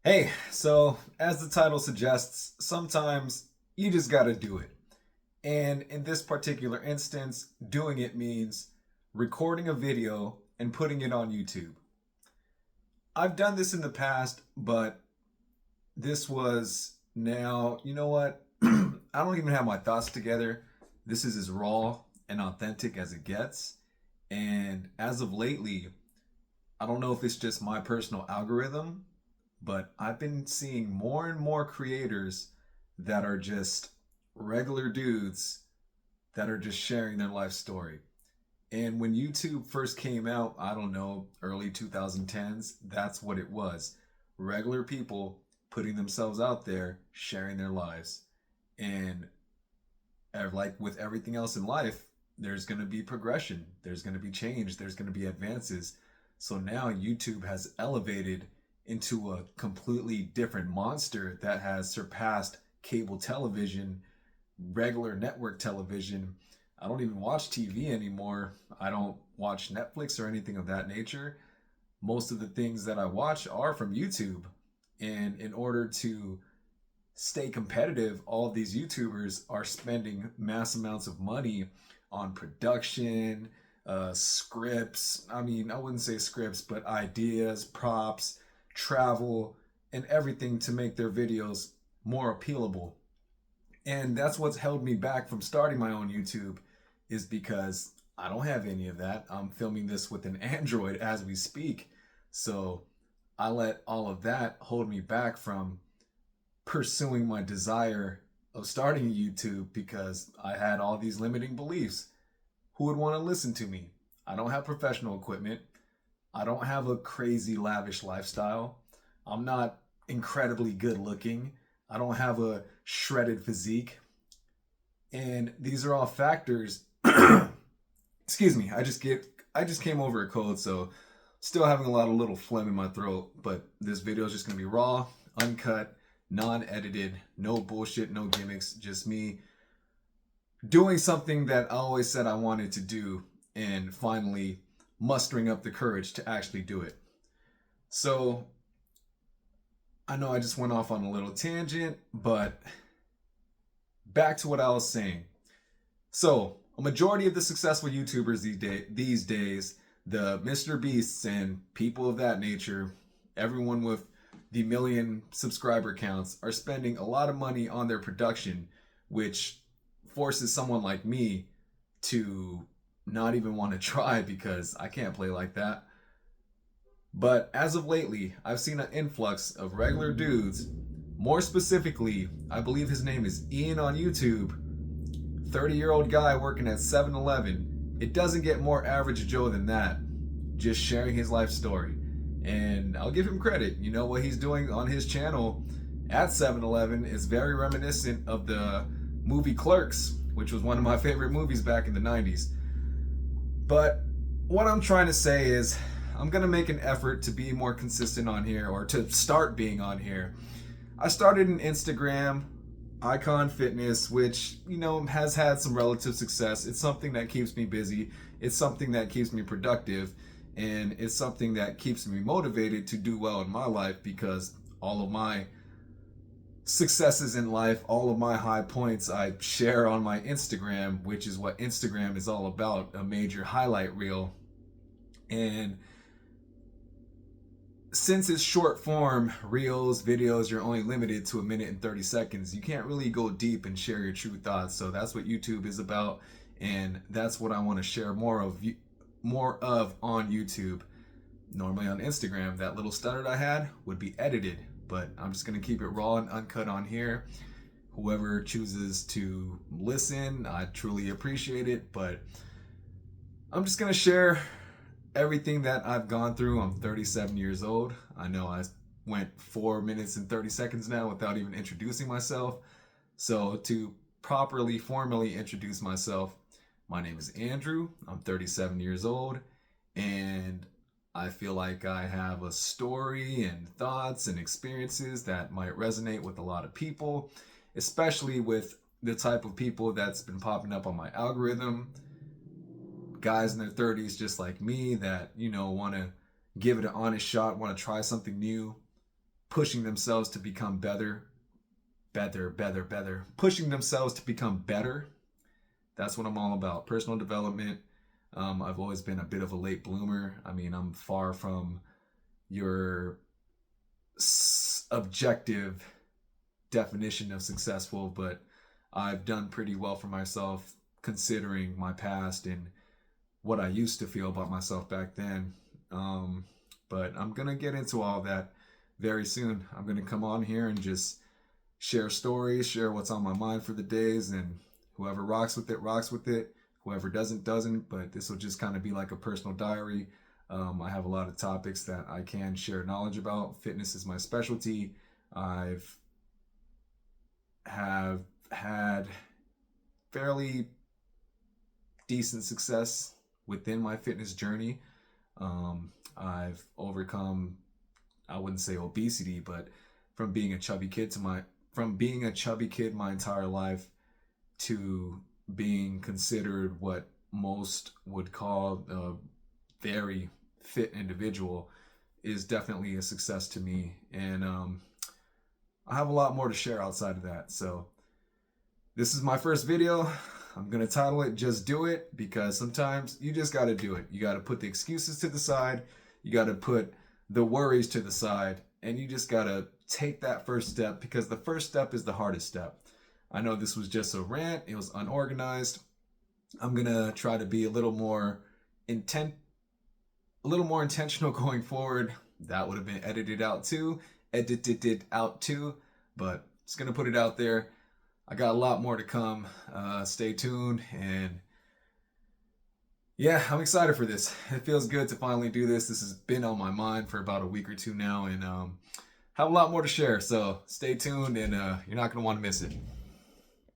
Hey, so as the title suggests, sometimes you just gotta do it. And in this particular instance, doing it means recording a video and putting it on YouTube. I've done this in the past, but this was now, you know what? I don't even have my thoughts together. This is as raw and authentic as it gets. And as of lately, I don't know if it's just my personal algorithm, but I've been seeing more and more creators that are just regular dudes that are just sharing their life story. And when YouTube first came out, I don't know, early 2010s, that's what it was. Regular people putting themselves out there, sharing their lives. And like with everything else in life, there's going to be progression, there's going to be change, there's going to be advances. So now YouTube has elevated into a completely different monster that has surpassed cable television, regular network television. I don't even watch TV anymore. I don't watch Netflix or anything of that nature. Most of the things that I watch are from YouTube. And in order to stay competitive, all of these YouTubers are spending mass amounts of money on production, scripts. I mean, I wouldn't say scripts, but ideas, props, travel, and everything to make their videos more appealable. And that's what's held me back from starting my own YouTube, is because I don't have any of that. I'm filming this with an Android as we speak. So I let all of that hold me back from pursuing my desire of starting YouTube because I had all these limiting beliefs. Who would want to listen to me? I don't have professional equipment. I don't have a crazy lavish lifestyle. I'm not incredibly good looking. I don't have a shredded physique. And these are all factors. Excuse me. I just came over a cold, so still having a lot of little phlegm in my throat, but this video is just going to be raw, uncut, non-edited, no bullshit, no gimmicks, just me doing something that I always said I wanted to do and finally mustering up the courage to actually do it. So, I know I just went off on a little tangent, but back to what I was saying. So, a majority of the successful YouTubers these days, the Mr. Beasts and people of that nature, everyone with the million subscriber counts, are spending a lot of money on their production, which forces someone like me to not even want to try because I can't play like that. But as of lately, I've seen an influx of regular dudes. More specifically, I believe his name is Ian on YouTube, 30-year-old guy working at 7-Eleven. It doesn't get more average Joe than that. Just sharing his life story. And I'll give him credit. You know what he's doing on his channel at 7-Eleven is very reminiscent of the movie Clerks, which was one of my favorite movies back in the 90s. But what I'm trying to say is I'm going to make an effort to be more consistent on here, or to start being on here. I started an Instagram, Icon Fitness, which, you know, has had some relative success. It's something that keeps me busy. It's something that keeps me productive. And it's something that keeps me motivated to do well in my life because all of my successes in life, all of my high points, I share on my Instagram, which is what Instagram is all about, a major highlight reel. And since it's short form reels, videos, you're only limited to a minute and 30 seconds. You can't really go deep and share your true thoughts. So that's what YouTube is about. And that's what I want to share more of on YouTube. Normally on Instagram, that little stutter I had would be edited, but I'm just going to keep it raw and uncut on here. Whoever chooses to listen, I truly appreciate it, but I'm just going to share everything that I've gone through. I'm 37 years old. I know I went 4 minutes and 30 seconds now without even introducing myself. So, to properly, formally introduce myself, my name is Andrew. I'm 37 years old, and I feel like I have a story and thoughts and experiences that might resonate with a lot of people, especially with the type of people that's been popping up on my algorithm. Guys in their 30s, just like me, that, you know, want to give it an honest shot, want to try something new. pushing themselves to become pushing themselves to become better. That's what I'm all about. Personal development. I've always been a bit of a late bloomer. I mean, I'm far from your objective definition of successful, but I've done pretty well for myself considering my past and what I used to feel about myself back then. But I'm going to get into all that very soon. I'm going to come on here and just share stories, share what's on my mind for the days, and whoever rocks with it, rocks with it. Whoever doesn't, doesn't. But this will just kind of be like a personal diary. I have a lot of topics that I can share knowledge about. Fitness is my specialty. Have had fairly decent success within my fitness journey. I've overcome, I wouldn't say obesity, but from being a chubby kid my entire life to being considered what most would call a very fit individual is definitely a success to me. And I have a lot more to share outside of that. So this is my first video. I'm going to title it Just Do It, because sometimes you just got to do it. You got to put the excuses to the side. You got to put the worries to the side, and you just got to take that first step, because the first step is the hardest step. I know this was just a rant. It was unorganized. I'm going to try to be a little more intentional going forward. That would have been edited out too, but just going to put it out there. I got a lot more to come. Stay tuned. And yeah, I'm excited for this. It feels good to finally do this. This has been on my mind for about a week or two now, and have a lot more to share. So stay tuned, and you're not going to want to miss it.